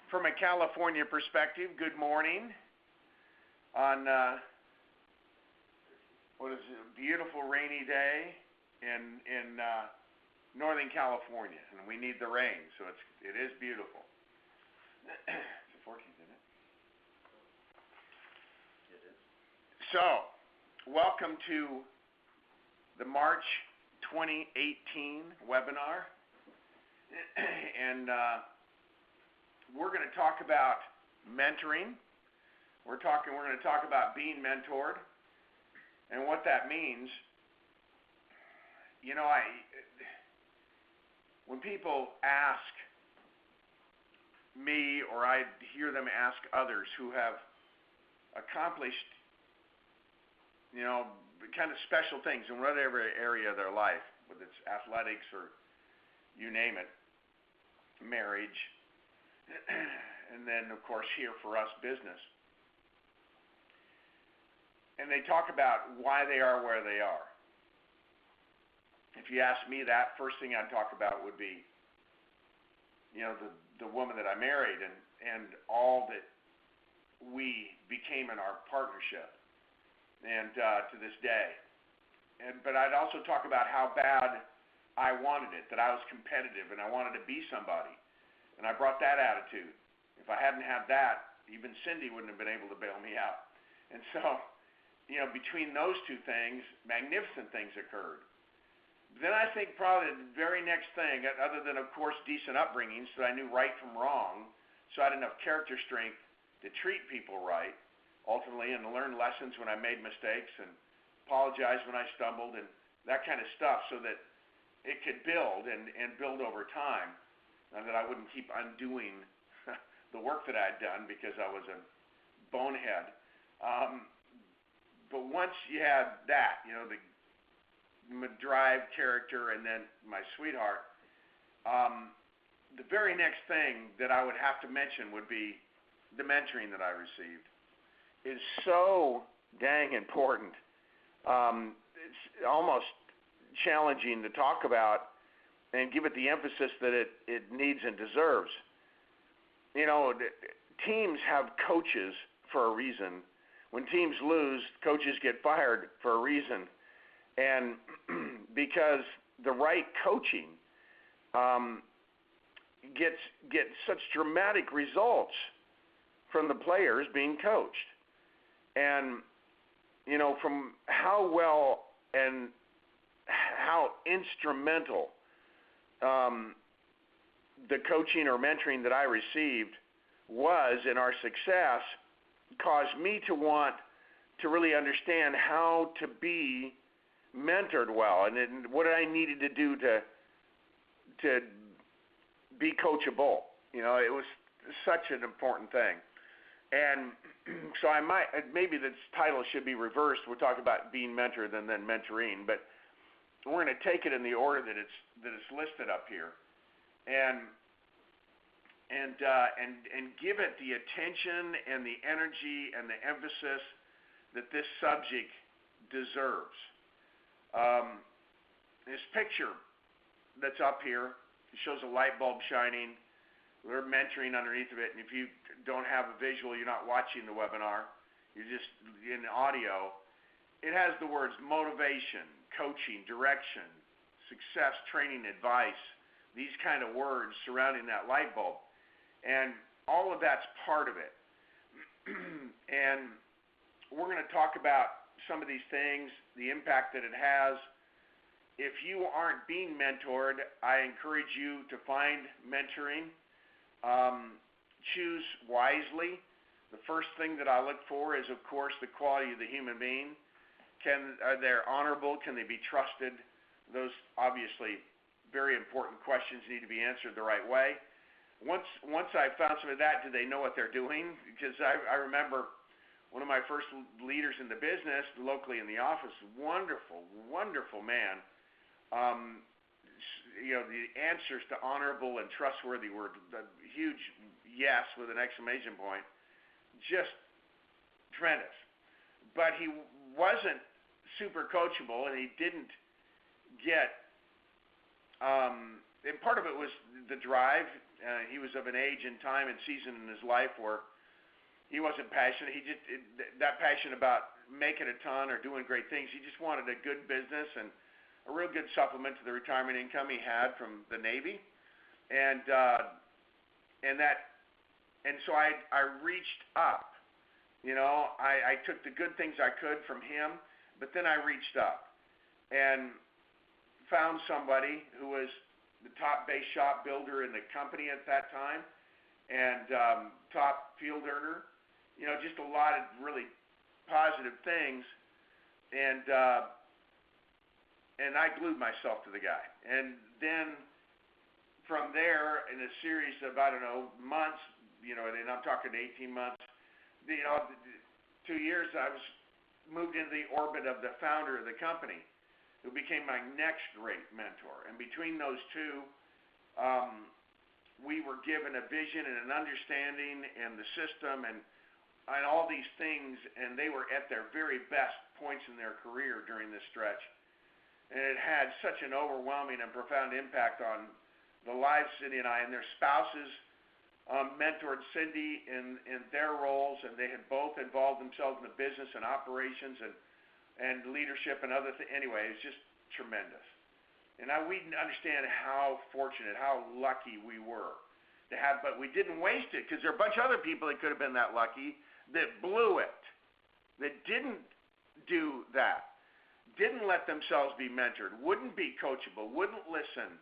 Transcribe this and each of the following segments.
From a California perspective, good morning on what is it, a beautiful rainy day in Northern California, and we need the rain, so it is beautiful. It's the 14th, isn't it? It is. So, welcome to the March 2018 webinar, and we're going to talk about mentoring. We're going to talk about being mentored and what that means. You know, when people ask me, or I hear them ask others who have accomplished, you know, kind of special things in whatever area of their life, whether it's athletics or you name it, marriage, and then, of course, here for us, business. And they talk about why they are where they are. If you ask me that, first thing I'd talk about would be, you know, the woman that I married and all that we became in our partnership, and to this day. But I'd also talk about how bad I wanted it, that I was competitive and I wanted to be somebody. And I brought that attitude. If I hadn't had that, even Cindy wouldn't have been able to bail me out. And so, you know, between those two things, magnificent things occurred. Then I think probably the very next thing, other than, of course, decent upbringing, so I knew right from wrong, so I had enough character strength to treat people right, ultimately, and to learn lessons when I made mistakes and apologize when I stumbled and that kind of stuff, so that it could build and build over time, and that I wouldn't keep undoing the work that I had done because I was a bonehead. But once you had that, you know, the drive, character, and then my sweetheart, the very next thing that I would have to mention would be the mentoring that I received. It's so dang important. It's almost challenging to talk about and give it the emphasis that it needs and deserves. You know, teams have coaches for a reason. When teams lose, coaches get fired for a reason. And because the right coaching gets such dramatic results from the players being coached. And, you know, from how well and how instrumental the coaching or mentoring that I received was in our success, caused me to want to really understand how to be mentored well, and what I needed to do to be coachable. You know, it was such an important thing. And so maybe this title should be reversed. We'll talk about being mentored and then mentoring, but we're going to take it in the order that it's listed up here, and give it the attention and the energy and the emphasis that this subject deserves. This picture that's up here shows a light bulb shining. We're mentoring underneath of it, and if you don't have a visual, you're not watching the webinar, you're just in audio. It has the words motivation, coaching, direction, success, training, advice, these kind of words surrounding that light bulb. And all of that's part of it. And we're going to talk about some of these things, the impact that it has. If you aren't being mentored, I encourage you to find mentoring. Choose wisely. The first thing that I look for is, of course, the quality of the human being. Are they honorable? Can they be trusted? Those, obviously, very important questions need to be answered the right way. Once I found some of that, do they know what they're doing? Because I remember one of my first leaders in the business, locally in the office, wonderful, wonderful man. You know, the answers to honorable and trustworthy were a huge yes with an exclamation point. Just tremendous. But he wasn't super coachable, and he didn't get and part of it was the drive. He was of an age and time and season in his life where he wasn't passionate. He just that passionate about making a ton or doing great things. He just wanted a good business and a real good supplement to the retirement income he had from the Navy, and so I reached up. You know, I took the good things I could from him, but then I reached up and found somebody who was the top base shop builder in the company at that time, and top field earner. You know, just a lot of really positive things, and I glued myself to the guy. And then from there, in a series of, I don't know, months, you know, and I'm talking 18 months, you know, 2 years, I was moved into the orbit of the founder of the company, who became my next great mentor. And between those two, we were given a vision and an understanding and the system and all these things, and they were at their very best points in their career during this stretch. And it had such an overwhelming and profound impact on the lives Cindy and I, and their spouses mentored Cindy in their roles, and they had both involved themselves in the business and operations and leadership and other things. Anyway, it's just tremendous. And we understand how fortunate, how lucky we were to have, but we didn't waste it, because there are a bunch of other people that could have been that lucky that blew it, that didn't do that, didn't let themselves be mentored, wouldn't be coachable, wouldn't listen,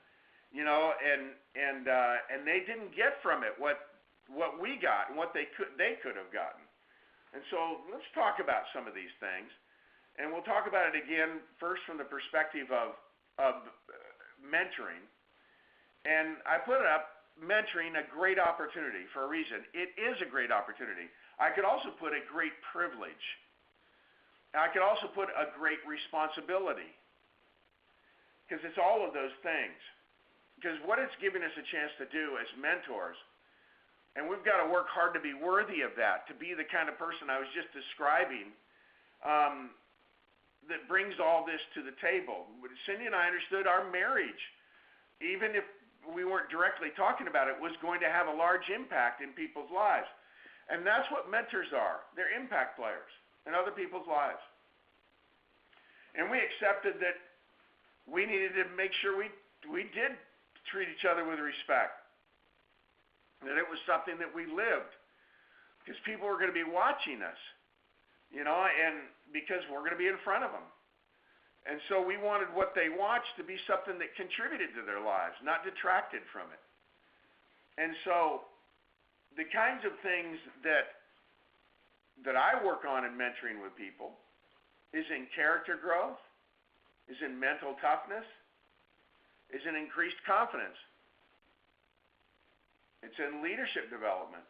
you know, and they didn't get from it what we got and what they could have gotten. And so let's talk about some of these things. And we'll talk about it again first from the perspective of mentoring. And I put it up, mentoring, a great opportunity for a reason. It is a great opportunity. I could also put a great privilege. I could also put a great responsibility, because it's all of those things. Because what it's giving us a chance to do as mentors, and we've got to work hard to be worthy of that, to be the kind of person I was just describing, that brings all this to the table. Cindy and I understood our marriage, even if we weren't directly talking about it, was going to have a large impact in people's lives. And that's what mentors are. They're impact players in other people's lives. And we accepted that we needed to make sure we did treat each other with respect, that it was something that we lived, because people were going to be watching us, you know, and because we're going to be in front of them. And so we wanted what they watched to be something that contributed to their lives, not detracted from it. And so the kinds of things that I work on in mentoring with people is in character growth, is in mental toughness, is in increased confidence. It's in leadership development.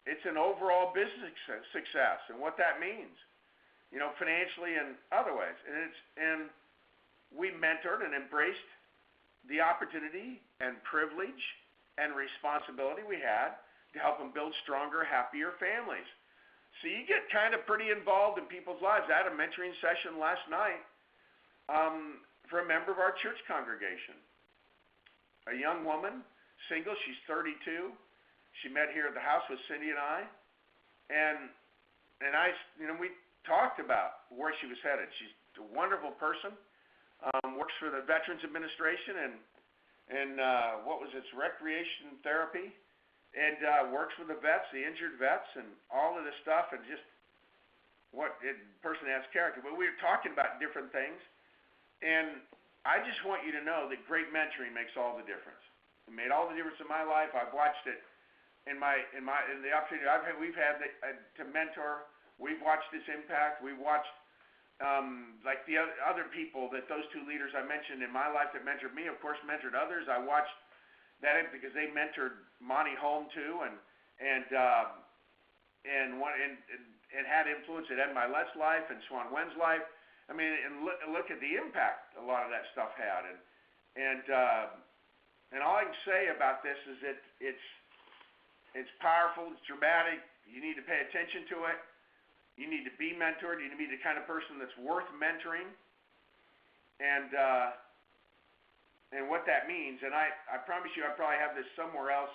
It's in overall business success and what that means, you know, financially and other ways. And we mentored and embraced the opportunity and privilege and responsibility we had to help them build stronger, happier families. So you get kind of pretty involved in people's lives. I had a mentoring session last night for a member of our church congregation, a young woman, single, she's 32. She met here at the house with Cindy and I, and I, you know, we talked about where she was headed. She's a wonderful person, works for the Veterans Administration and what was its recreation therapy, and works with the vets, the injured vets, and all of this stuff, and just person has character. But we were talking about different things, and I just want you to know that great mentoring makes all the difference. It made all the difference in my life. I've watched it in the opportunity we've had to mentor. We've watched this impact. We've watched like the other people that those two leaders I mentioned in my life that mentored me, of course, mentored others. I watched that because they mentored Monty Holm too, and had influence. It had my Let's life and Swan Wen's life. I mean, and look at the impact a lot of that stuff had, and all I can say about this is that it's powerful, it's dramatic. You need to pay attention to it. You need to be mentored. You need to be the kind of person that's worth mentoring. And And what that means, and I promise you I probably have this somewhere else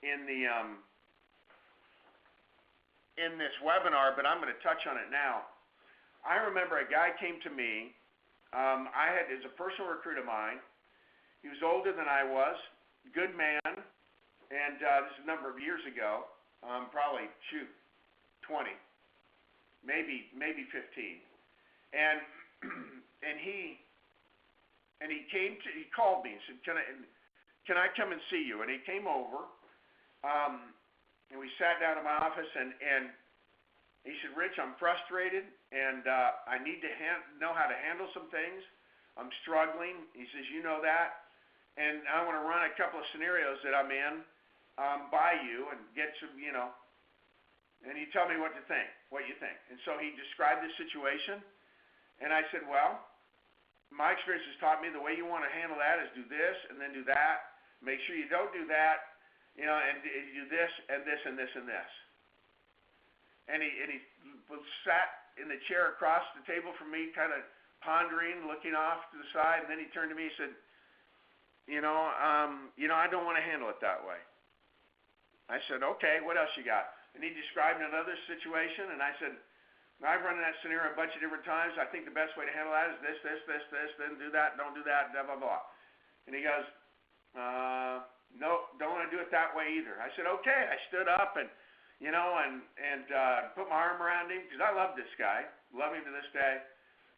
in the in this webinar, but I'm going to touch on it now. I remember a guy came to me. I had is a personal recruit of mine. He was older than I was, good man, and this is a number of years ago, probably 20, maybe 15, and he called me and said, can I come and see you? And he came over, and we sat down in my office, and he said, Rich, I'm frustrated, and I need to know how to handle some things. I'm struggling. He says, you know that, and I want to run a couple of scenarios that I'm in by you and get some, and you tell me what you think. And so he described the situation, and I said, well, my experience has taught me the way you want to handle that is do this and then do that. Make sure you don't do that, and you do this and this and this and this. And he sat in the chair across the table from me, kind of pondering, looking off to the side, and then he turned to me and said, I don't want to handle it that way. I said, okay, what else you got? And he described another situation, and I said, I've run that scenario a bunch of different times. I think the best way to handle that is this, then do that, don't do that, blah, blah, blah. And he goes, no, don't want to do it that way either. I said, okay. I stood up and put my arm around him because I love this guy, love him to this day,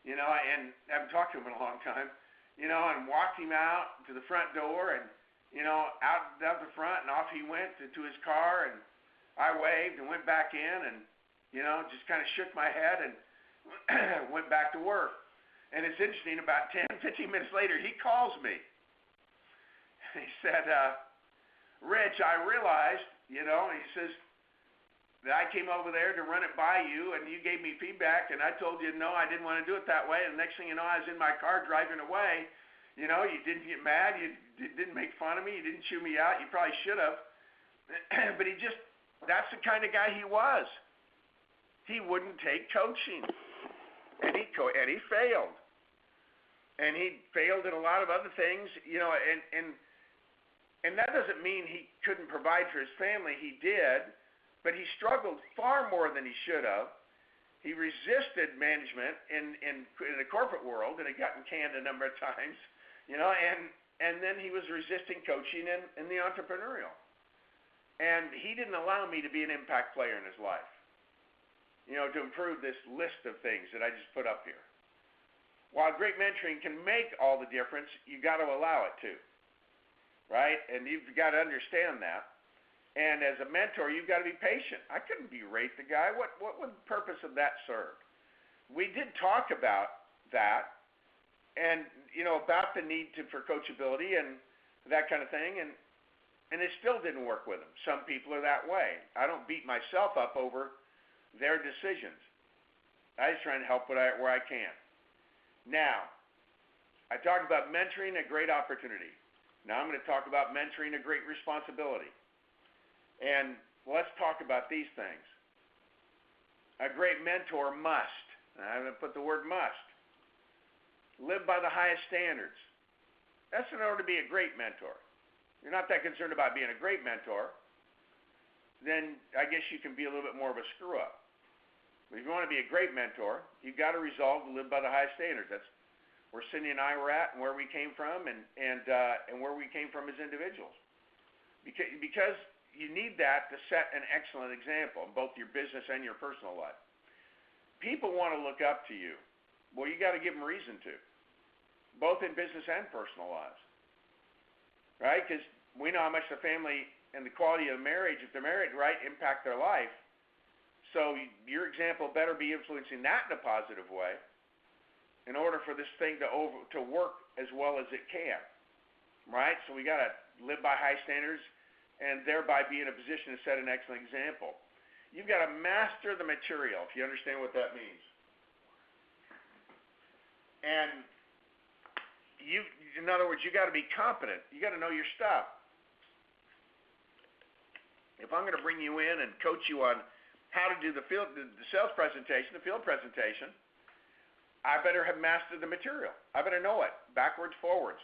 and haven't talked to him in a long time, and walked him out to the front door and, out the front, and off he went to his car, and I waved and went back in and, just kind of shook my head and went back to work. And it's interesting, about 10, 15 minutes later, he calls me. He said, Rich, I realized, he says, that I came over there to run it by you, and you gave me feedback, and I told you, no, I didn't want to do it that way. And the next thing you know, I was in my car driving away. You didn't get mad. You didn't make fun of me. You didn't chew me out. You probably should have. But that's the kind of guy he was. He wouldn't take coaching, and he failed, and he failed at a lot of other things, and that doesn't mean he couldn't provide for his family. He did, but he struggled far more than he should have. He resisted management in the corporate world, and had gotten canned a number of times, and then he was resisting coaching in the entrepreneurial, and he didn't allow me to be an impact player in his life. To improve this list of things that I just put up here. While great mentoring can make all the difference, you got to allow it to, right? And you've got to understand that. And as a mentor, you've got to be patient. I couldn't berate the guy. What would the purpose of that serve? We did talk about that, and about the need for coachability and that kind of thing, and it still didn't work with him. Some people are that way. I don't beat myself up over their decisions. I just try and help where I can. Now, I talked about mentoring, a great opportunity. Now I'm going to talk about mentoring, a great responsibility. And let's talk about these things. A great mentor must, and I'm going to put the word must, live by the highest standards. That's in order to be a great mentor. You're not that concerned about being a great mentor, then I guess you can be a little bit more of a screw-up. But if you want to be a great mentor, you've got to resolve to live by the highest standards. That's where Cindy and I were at, and where we came from, and where we came from as individuals. Because you need that to set an excellent example in both your business and your personal life. People want to look up to you. Well, you got to give them reason to, both in business and personal lives, right? Because we know how much the family and the quality of marriage, if they're married right, impact their life. So your example better be influencing that in a positive way in order for this thing to work as well as it can, right? So we got to live by high standards and thereby be in a position to set an excellent example. You've got to master the material, if you understand what that means. And in other words, you got to be competent. You got to know your stuff. If I'm going to bring you in and coach you on how to do the sales presentation, the field presentation, I better have mastered the material. I better know it backwards, forwards.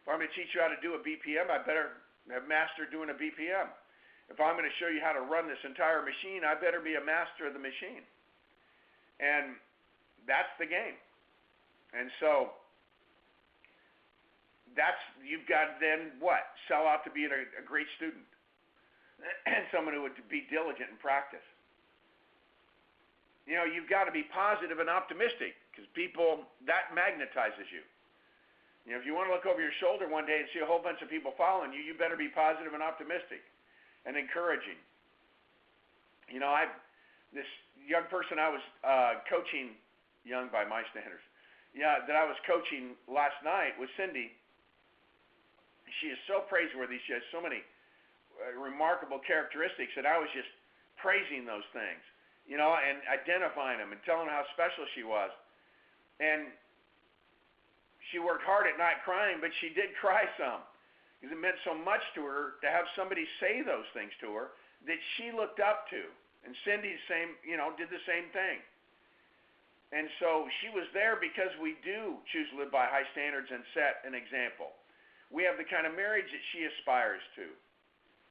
If If I'm going to teach you how to do a BPM, I better have mastered doing a BPM. If I'm going to show you how to run this entire machine, I better be a master of the machine. And that's the game. And so you've got to then what? Sell out to being a great student and someone who would be diligent in practice. You know, you've got to be positive and optimistic because people, that magnetizes you. You know, if you want to look over your shoulder one day and see a whole bunch of people following you, you better be positive and optimistic and encouraging. You know, this young person I was coaching, young by my standards, that I was coaching last night was Cindy. She is so praiseworthy. She has so many remarkable characteristics that I was just praising those things, you know, and identifying them and telling her how special she was. And she worked hard at not crying, but she did cry some because it meant so much to her to have somebody say those things to her that she looked up to. And Cindy did the same thing. And so she was there because we do choose to live by high standards and set an example. We have the kind of marriage that she aspires to,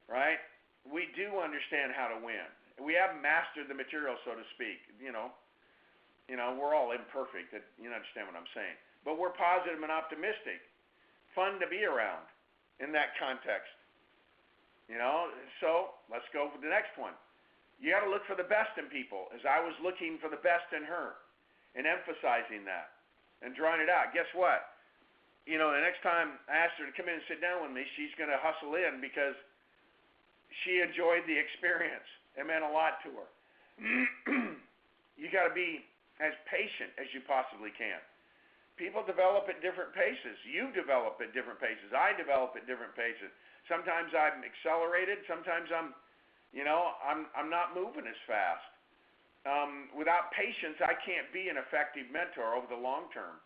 right? We do understand how to win. We have mastered the material, so to speak. You know, we're all imperfect. You understand what I'm saying. But we're positive and optimistic. Fun to be around in that context. You know, so let's go for the next one. You got to look for the best in people, as I was looking for the best in her and emphasizing that and drawing it out. Guess what? You know, the next time I asked her to come in and sit down with me, she's going to hustle in because she enjoyed the experience. It meant a lot to her. You got to be as patient as you possibly can. People develop at different paces. You develop at different paces. I develop at different paces. Sometimes I'm accelerated. Sometimes I'm not moving as fast. Without patience, I can't be an effective mentor over the long term.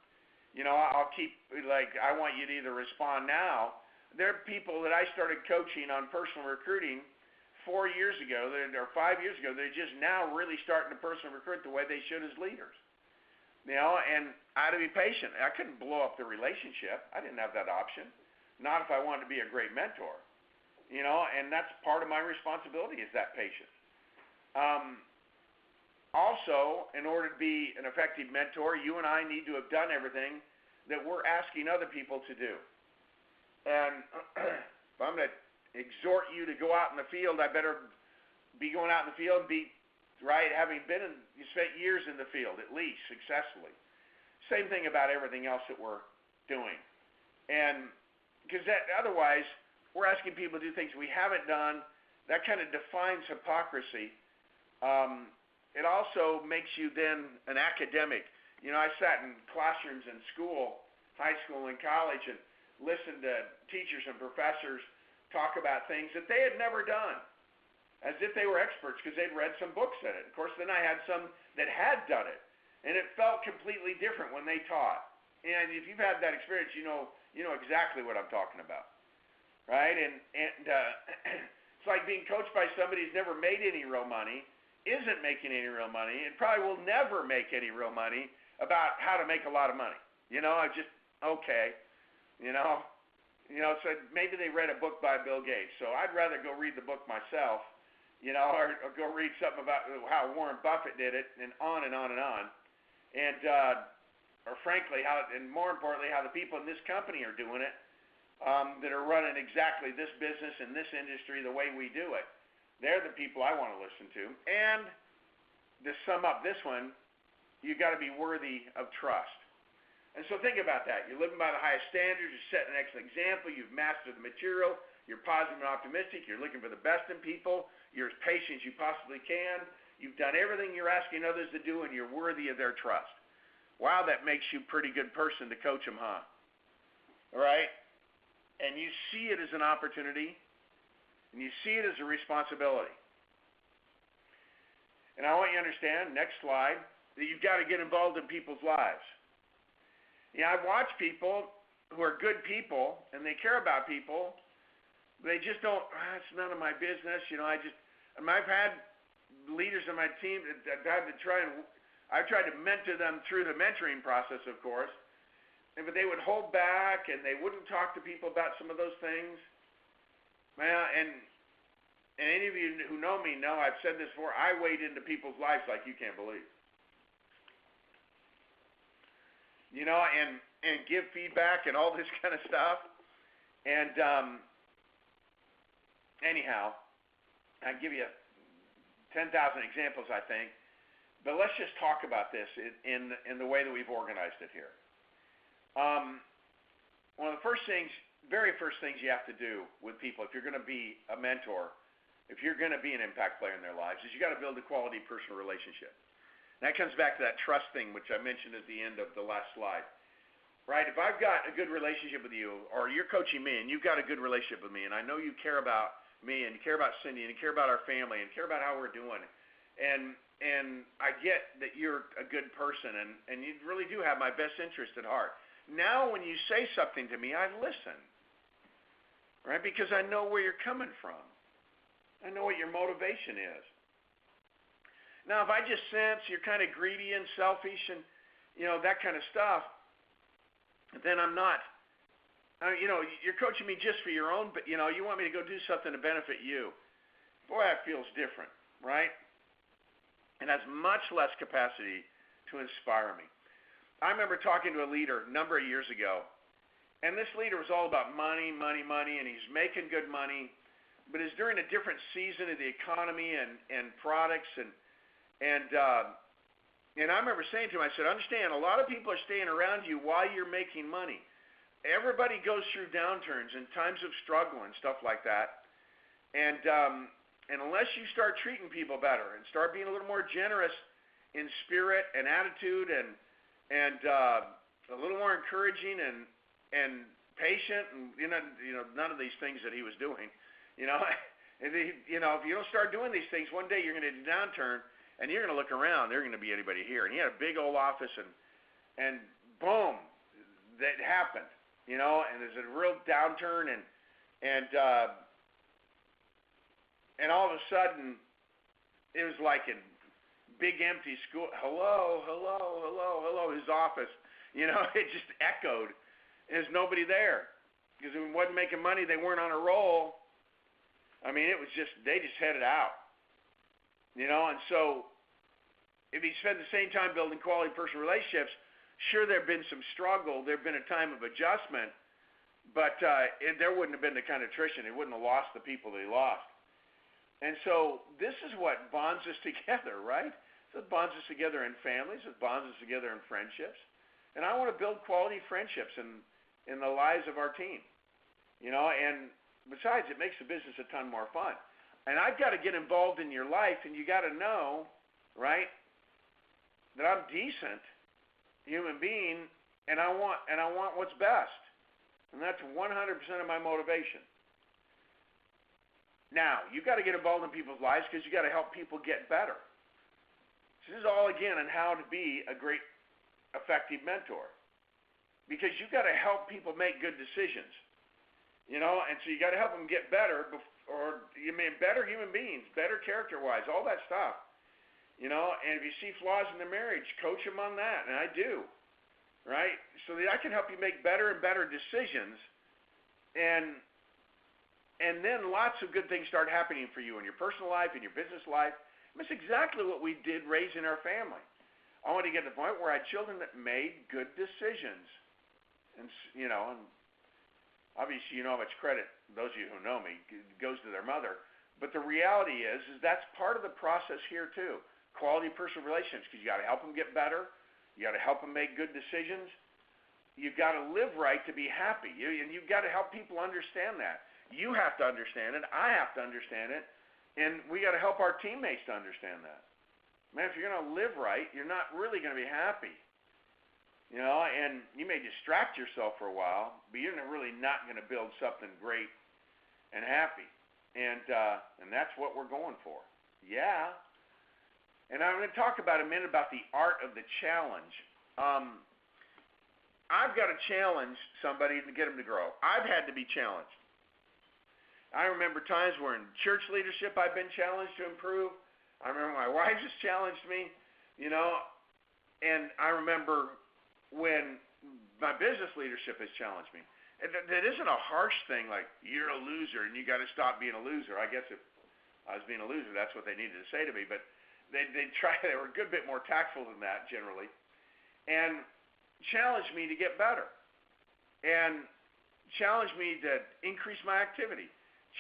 You know, I'll keep, I want you to either respond now. There are people that I started coaching on personal recruiting 4 years ago, or 5 years ago, they're just now really starting to personal recruit the way they should as leaders. You know, and I had to be patient. I couldn't blow up the relationship. I didn't have that option. Not if I wanted to be a great mentor. You know, and that's part of my responsibility is that patience. Also, in order to be an effective mentor, you and I need to have done everything that we're asking other people to do. And if I'm going to exhort you to go out in the field, I better be going out in the field and be, right, having you spent years in the field, at least, successfully. Same thing about everything else that we're doing. And because otherwise, we're asking people to do things we haven't done. That kind of defines hypocrisy. It also makes you then an academic. You know, I sat in classrooms in school, high school and college, and listened to teachers and professors talk about things that they had never done, as if they were experts because they'd read some books in it. Of course, then I had some that had done it, and it felt completely different when they taught. And if you've had that experience, you know exactly what I'm talking about, right? And it's like being coached by somebody who's never made any real money, isn't making any real money, and probably will never make any real money about how to make a lot of money. You know, okay. So maybe they read a book by Bill Gates. So I'd rather go read the book myself, or go read something about how Warren Buffett did it, and on and on and on. And, or frankly, and more importantly, how the people in this company are doing it, that are running exactly this business and this industry the way we do it. They're the people I want to listen to. And to sum up this one, you've got to be worthy of trust. And so think about that. You're living by the highest standards. You're setting an excellent example. You've mastered the material. You're positive and optimistic. You're looking for the best in people. You're as patient as you possibly can. You've done everything you're asking others to do, and you're worthy of their trust. Wow, that makes you a pretty good person to coach them, huh? All right? And you see it as an opportunity, and you see it as a responsibility. And I want you to understand, next slide, that you've got to get involved in people's lives. Yeah, I've watched people who are good people, and they care about people. They just don't, it's none of my business. I've had leaders on my team that I've tried to mentor them through the mentoring process, of course. but they would hold back and they wouldn't talk to people about some of those things. Well, and any of you who know me know I've said this before, I wade into people's lives like you can't believe. You know, and give feedback and all this kind of stuff. And anyhow, I give you 10,000 examples, I think. But let's just talk about this in the way that we've organized it here. One of the very first things you have to do with people, if you're going to be a mentor, if you're going to be an impact player in their lives, is you got to build a quality personal relationship. And that comes back to that trust thing, which I mentioned at the end of the last slide. Right? If I've got a good relationship with you, or you're coaching me and you've got a good relationship with me, and I know you care about me and you care about Cindy and you care about our family and care about how we're doing, and I get that you're a good person and you really do have my best interest at heart. Now when you say something to me, I listen. Right? Because I know where you're coming from. I know what your motivation is. Now, if I just sense you're kind of greedy and selfish and, you know, that kind of stuff, then I'm not. You know, you're coaching me just for your own, but, you know, you want me to go do something to benefit you. Boy, that feels different, right? It has much less capacity to inspire me. I remember talking to a leader a number of years ago, and this leader was all about money, money, money, and he's making good money, but it's during a different season of the economy and products and I remember saying to him, I said, understand, a lot of people are staying around you while you're making money. Everybody goes through downturns and times of struggle and stuff like that. And unless you start treating people better and start being a little more generous in spirit and attitude and a little more encouraging and patient and you know none of these things that he was doing, you know, if you don't start doing these things, one day you're going to hit a downturn. And you're going to look around, there ain't going to be anybody here. And he had a big old office, and boom, that happened, you know. And there's a real downturn, and all of a sudden, it was like a big empty school. Hello, hello, hello, hello. His office, you know, it just echoed. There's nobody there because it wasn't making money. They weren't on a roll. I mean, it was just they just headed out, you know, and so. If you spend the same time building quality personal relationships, sure, there have been some struggle. There have been a time of adjustment, but there wouldn't have been the kind of attrition. It wouldn't have lost the people they lost. And so this is what bonds us together, right? This bonds us together in families. It bonds us together in friendships. And I want to build quality friendships in the lives of our team. You know, and besides, it makes the business a ton more fun. And I've got to get involved in your life, and you got to know, right, that I'm decent human being, and I want what's best, and that's 100% of my motivation. Now you got to get involved in people's lives because you got to help people get better. This is all again on how to be a great, effective mentor, because you got to help people make good decisions, you know, and so you got to help them get better, or you mean better human beings, better character-wise, all that stuff. You know, and if you see flaws in the marriage, coach them on that, and I do, right? So that I can help you make better and better decisions, and then lots of good things start happening for you in your personal life, in your business life. And that's exactly what we did raising our family. I wanted to get to the point where I had children that made good decisions, and you know, and obviously you know how much credit, those of you who know me, goes to their mother. But the reality is that's part of the process here too. Quality personal relationships, because you got to help them get better. You got to help them make good decisions. You've got to live right to be happy. And you've got to help people understand that. You have to understand it. I have to understand it. And we got to help our teammates to understand that. Man, if you're going to live right, you're not really going to be happy. You know, and you may distract yourself for a while, but you're really not going to build something great and happy. And that's what we're going for. Yeah. And I'm going to talk about a minute about the art of the challenge. I've got to challenge somebody to get them to grow. I've had to be challenged. I remember times where in church leadership I've been challenged to improve. I remember my wife has challenged me, you know, and I remember when my business leadership has challenged me. And that isn't a harsh thing like, you're a loser and you got to stop being a loser. I guess if I was being a loser, that's what they needed to say to me. But they were a good bit more tactful than that generally. And challenged me to get better. And challenged me to increase my activity.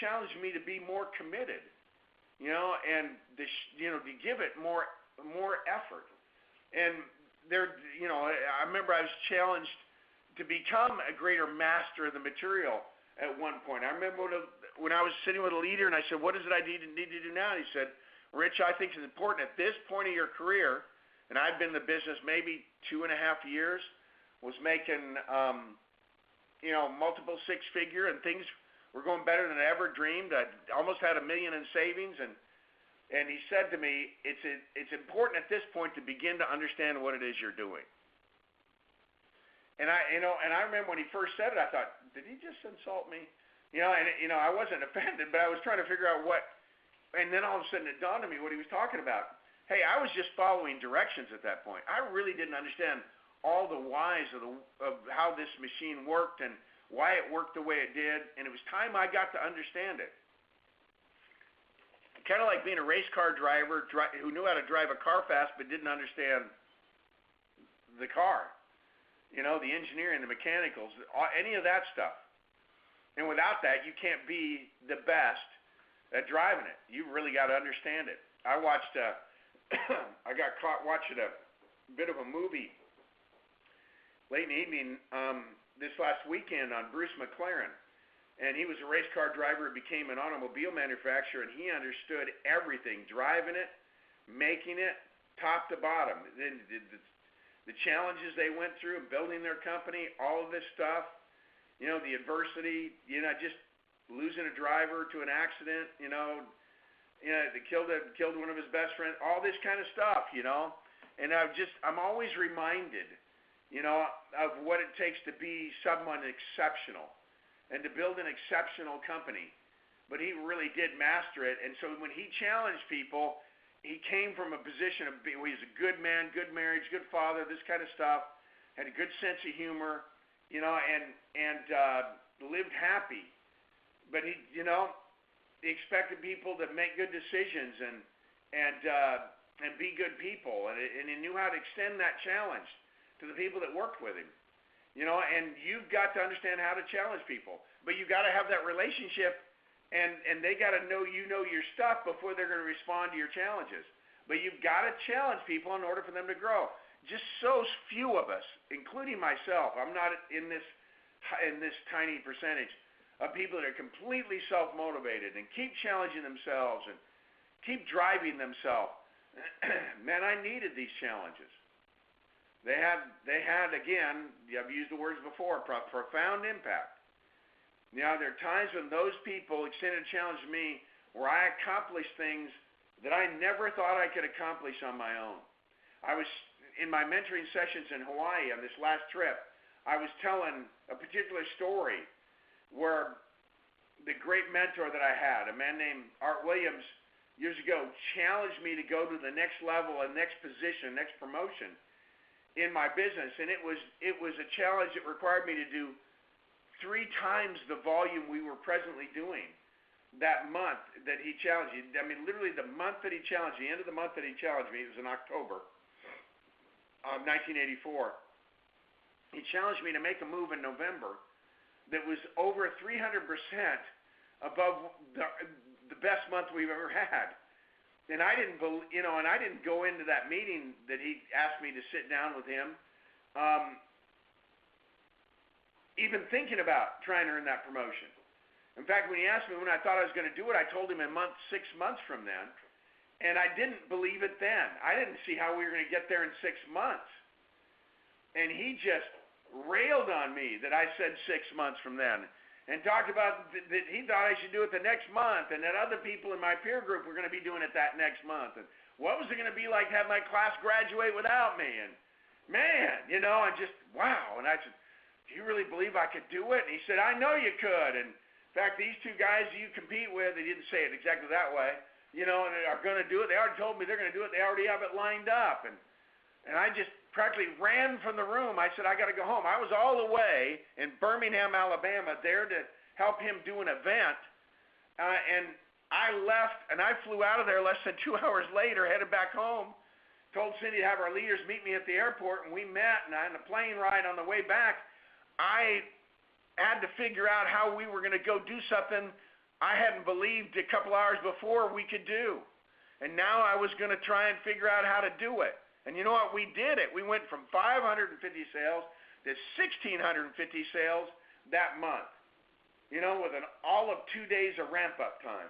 Challenged me to be more committed. And to give it more effort. And I remember I was challenged to become a greater master of the material at one point. I remember when I was sitting with a leader and I said, what is it I need to do now? And he said, Rich, I think it's important at this point of your career, and I'd been in the business maybe 2.5 years, was making, multiple six-figure, and things were going better than I ever dreamed. I almost had $1 million in savings, and he said to me, it's important at this point to begin to understand what it is you're doing. And I remember when he first said it, I thought, did he just insult me? I wasn't offended, but I was trying to figure out what, and then all of a sudden it dawned on me what he was talking about. Hey, I was just following directions at that point. I really didn't understand all the whys of how this machine worked and why it worked the way it did, and it was time I got to understand it. Kind of like being a race car driver who knew how to drive a car fast but didn't understand the car. The engineering, the mechanicals, any of that stuff. And without that, you can't be the best at driving it. You really got to understand it. I got caught watching a bit of a movie late in the evening this last weekend on Bruce McLaren. And he was a race car driver who became an automobile manufacturer, and he understood everything, driving it, making it, top to bottom. The challenges they went through, building their company, all of this stuff, the adversity, just losing a driver to an accident, they killed one of his best friends, all this kind of stuff, And I'm always reminded, of what it takes to be someone exceptional and to build an exceptional company. But he really did master it. And so when he challenged people, he came from a position of he was a good man, good marriage, good father, this kind of stuff, had a good sense of humor, and lived happy. But he expected people to make good decisions and be good people, and he knew how to extend that challenge to the people that worked with him. And you've got to understand how to challenge people, but you've got to have that relationship. And they got to know your stuff before they're going to respond to your challenges. But you've got to challenge people in order for them to grow. Just so few of us, including myself, I'm not in this tiny percentage of people that are completely self-motivated and keep challenging themselves and keep driving themselves. Man, I needed these challenges. They had again, I've used the words before, profound impact. There are times when those people extended a challenge to me where I accomplished things that I never thought I could accomplish on my own. I was in my mentoring sessions in Hawaii on this last trip. I was telling a particular story where the great mentor that I had, a man named Art Williams, years ago, challenged me to go to the next level and next position, next promotion in my business. And it was a challenge that required me to do 3 times the volume we were presently doing that month that he challenged me. I mean, literally the month that he challenged me, the end of the month that he challenged me, it was in October of 1984. He challenged me to make a move in November that was over 300% above the best month we've ever had. And I didn't go into that meeting that he asked me to sit down with him even thinking about trying to earn that promotion. In fact, when he asked me when I thought I was going to do it, I told him 6 months from then. And I didn't believe it then. I didn't see how we were going to get there in 6 months. And he just railed on me that I said 6 months from then. And talked about that he thought I should do it the next month. And that other people in my peer group were going to be doing it that next month. And what was it going to be like to have my class graduate without me? And man, I just, wow. And I said, do you really believe I could do it? And he said, I know you could. And in fact, these 2 guys you compete with, they didn't say it exactly that way, and are going to do it. They already told me they're going to do it. They already have it lined up. And I just, practically ran from the room. I said, I got to go home. I was all the way in Birmingham, Alabama, there to help him do an event. And I left, and I flew out of there less than 2 hours later, headed back home, told Cindy to have our leaders meet me at the airport, and we met. And on the plane ride on the way back, I had to figure out how we were going to go do something I hadn't believed a couple hours before we could do. And now I was going to try and figure out how to do it. And you know what? We did it. We went from 550 sales to 1,650 sales that month, with all of 2 days of ramp-up time.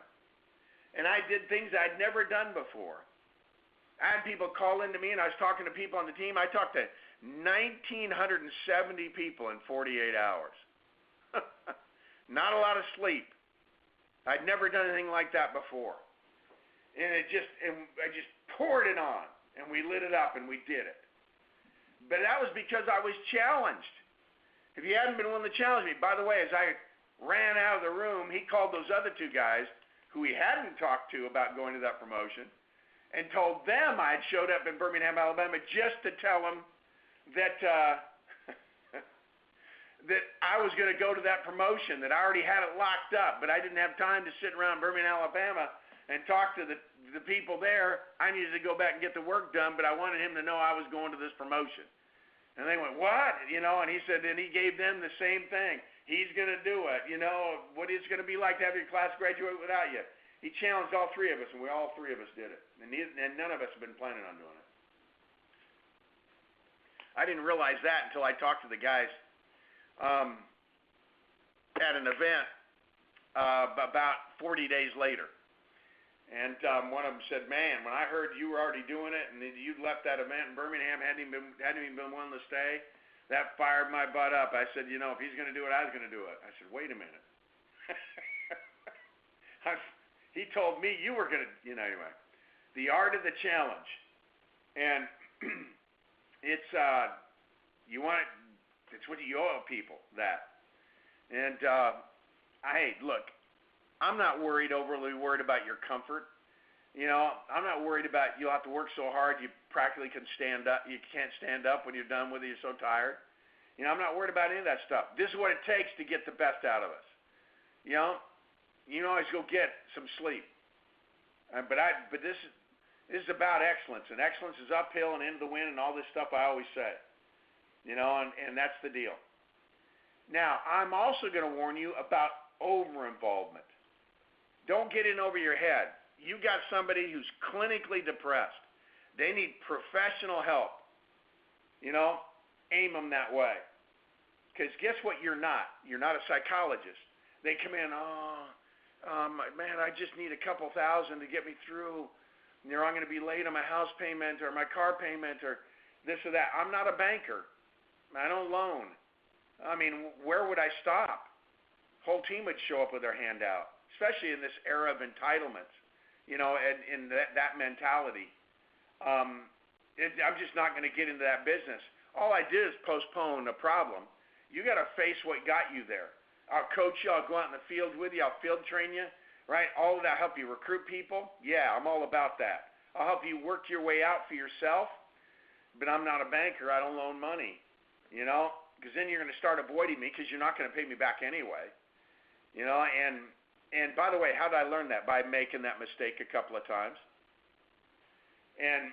And I did things I'd never done before. I had people call into me, and I was talking to people on the team. I talked to 1,970 people in 48 hours. Not a lot of sleep. I'd never done anything like that before. And I just poured it on. And we lit it up, and we did it. But that was because I was challenged. If you hadn't been willing to challenge me, by the way, as I ran out of the room, he called those other two guys who he hadn't talked to about going to that promotion and told them I had showed up in Birmingham, Alabama, just to tell them that that I was going to go to that promotion, that I already had it locked up, but I didn't have time to sit around Birmingham, Alabama and talk to the people there. I needed to go back and get the work done, but I wanted him to know I was going to this promotion. And they went, what? And he said, and he gave them the same thing. He's going to do it. What it's going to be like to have your class graduate without you. He challenged all three of us, and all three of us did it. And none of us have been planning on doing it. I didn't realize that until I talked to the guys at an event about 40 days later. And one of them said, man, when I heard you were already doing it and you'd left that event in Birmingham, hadn't even been willing to stay, that fired my butt up. I said, if he's going to do it, I was going to do it. I said, wait a minute. He told me you were going to, anyway. The art of the challenge. And it's what you owe people, that. And look, I'm not overly worried about your comfort. I'm not worried about you'll have to work so hard you practically can stand up. You can't stand up when you're done with it. You're so tired. I'm not worried about any of that stuff. This is what it takes to get the best out of us. You can always go get some sleep. But this is about excellence, and excellence is uphill and into the wind and all this stuff I always say. And that's the deal. Now, I'm also going to warn you about over-involvement. Don't get in over your head. You got somebody who's clinically depressed. They need professional help. Aim them that way. Because guess what? You're not. You're not a psychologist. They come in, man, I just need a couple thousand to get me through. I'm going to be late on my house payment or my car payment or this or that. I'm not a banker. I don't loan. I mean, where would I stop? Whole team would show up with their hand out, especially in this era of entitlements, and in that mentality. I'm just not going to get into that business. All I did is postpone a problem. You got to face what got you there. I'll coach you. I'll go out in the field with you. I'll field train you, right? All of that, help you recruit people. Yeah, I'm all about that. I'll help you work your way out for yourself, but I'm not a banker. I don't loan money, because then you're going to start avoiding me because you're not going to pay me back anyway, And by the way, how did I learn that? By making that mistake a couple of times. And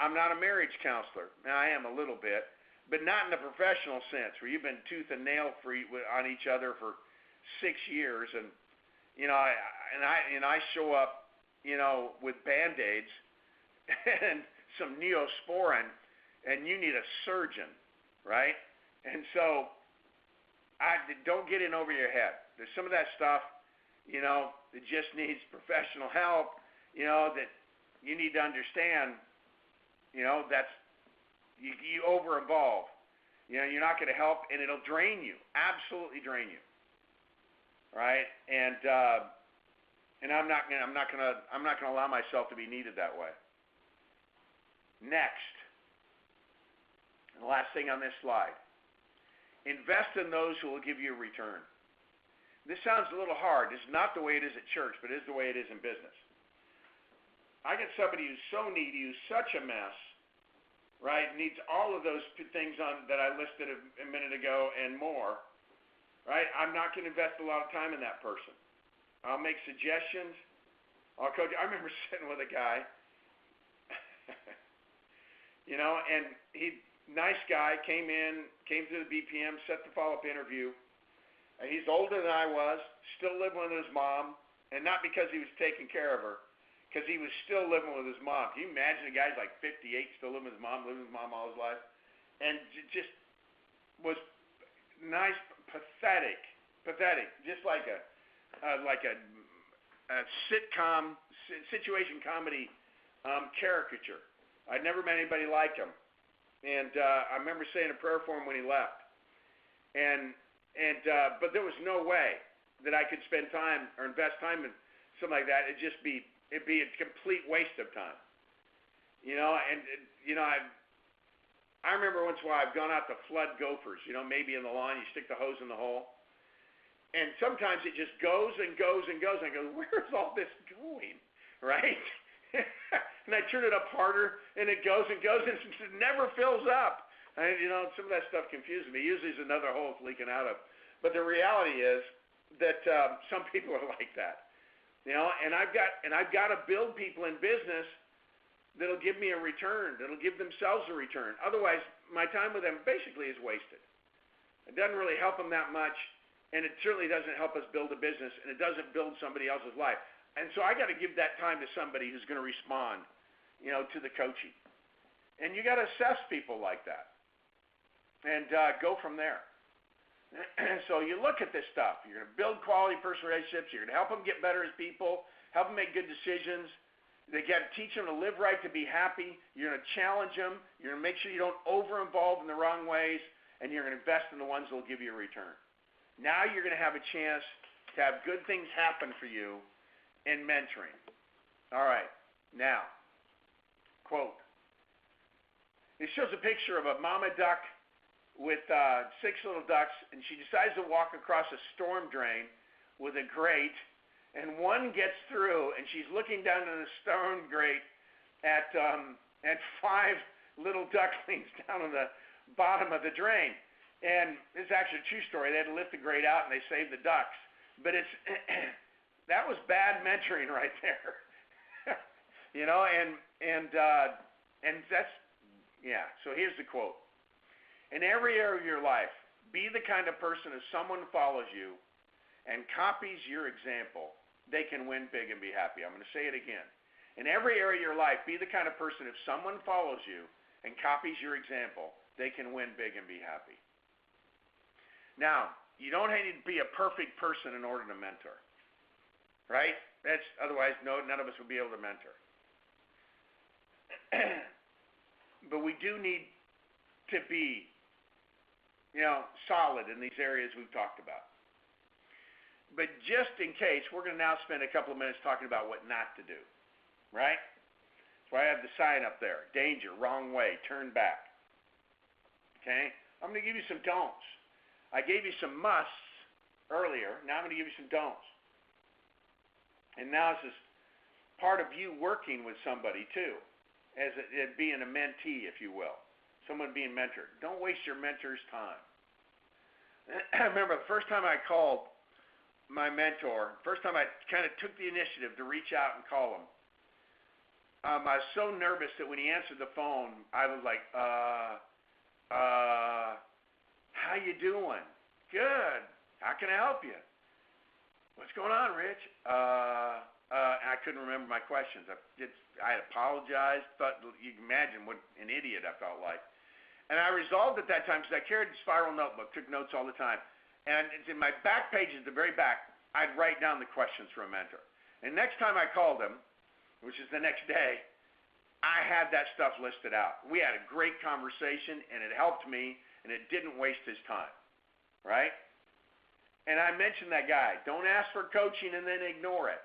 I'm not a marriage counselor. Now, I am a little bit, but not in the professional sense where you've been tooth and nail on each other for 6 years, and I show up, with Band-Aids and some Neosporin, and you need a surgeon, right? And so, don't get in over your head. There's some of that stuff, that just needs professional help, that you need to understand, that's, you over-involve. You're not going to help, and it'll drain you, absolutely drain you, right? And I'm not going to allow myself to be needed that way. Next, the last thing on this slide, invest in those who will give you a return. This sounds a little hard. This is not the way it is at church, but it is the way it is in business. I get somebody who's so needy, who's such a mess, right? Needs all of those things on that I listed a minute ago and more, right? I'm not going to invest a lot of time in that person. I'll make suggestions. I'll coach. I remember sitting with a guy, and nice guy, came to the BPM, set the follow-up interview. He's older than I was, still living with his mom, and not because he was taking care of her, because he was still living with his mom. Can you imagine a guy's like 58, still living with his mom all his life? And just was nice, pathetic, just like a sitcom, situation comedy caricature. I'd never met anybody like him. And I remember saying a prayer for him when he left. But there was no way that I could spend time or invest time in something like that. It'd be a complete waste of time. I remember once in a while I've gone out to flood gophers, maybe in the lawn, you stick the hose in the hole. And sometimes it just goes and goes and goes. And I go, where's all this going, right? And I turn it up harder, and it goes and goes, and it never fills up. And, some of that stuff confuses me. Usually there's another hole it's leaking out of. But the reality is that some people are like that. And I've got to build people in business that'll give me a return, that'll give themselves a return. Otherwise, my time with them basically is wasted. It doesn't really help them that much, and it certainly doesn't help us build a business, and it doesn't build somebody else's life. And so I got to give that time to somebody who's going to respond, to the coaching. And you got to assess people like that and go from there. So you look at this stuff. You're going to build quality personal relationships. You're going to help them get better as people, help them make good decisions. They got to teach them to live right, to be happy. You're going to challenge them. You're going to make sure you don't over-involve in the wrong ways, and you're going to invest in the ones that will give you a return. Now you're going to have a chance to have good things happen for you in mentoring. All right. Now, quote. It shows a picture of a mama duck with 6 little ducks, and she decides to walk across a storm drain with a grate, and one gets through, and she's looking down in the storm grate at 5 little ducklings down on the bottom of the drain. And this is actually a true story. They had to lift the grate out, and they saved the ducks. But it's that was bad mentoring right there. And that's, yeah. So here's the quote. In every area of your life, be the kind of person if someone follows you and copies your example, they can win big and be happy. I'm going to say it again. In every area of your life, be the kind of person if someone follows you and copies your example, they can win big and be happy. Now, you don't need to be a perfect person in order to mentor, right? Otherwise, none of us would be able to mentor. But we do need to be, solid in these areas we've talked about. But just in case, we're going to now spend a couple of minutes talking about what not to do, right? That's why I have the sign up there. Danger, wrong way, turn back. Okay? I'm going to give you some don'ts. I gave you some musts earlier. Now I'm going to give you some don'ts. And now this is part of you working with somebody too, as it being a mentee, if you will. Someone being mentored. Don't waste your mentor's time. I remember the first time I called my mentor, first time I kind of took the initiative to reach out and call him, I was so nervous that when he answered the phone, I was like, how you doing? Good. How can I help you? What's going on, Rich? I couldn't remember my questions. I had apologized. You can imagine what an idiot I felt like. And I resolved at that time, because I carried a spiral notebook, took notes all the time. And it's in my back pages, the very back, I'd write down the questions for a mentor. And next time I called him, which is the next day, I had that stuff listed out. We had a great conversation, and it helped me, and it didn't waste his time, right? And I mentioned that guy. Don't ask for coaching and then ignore it.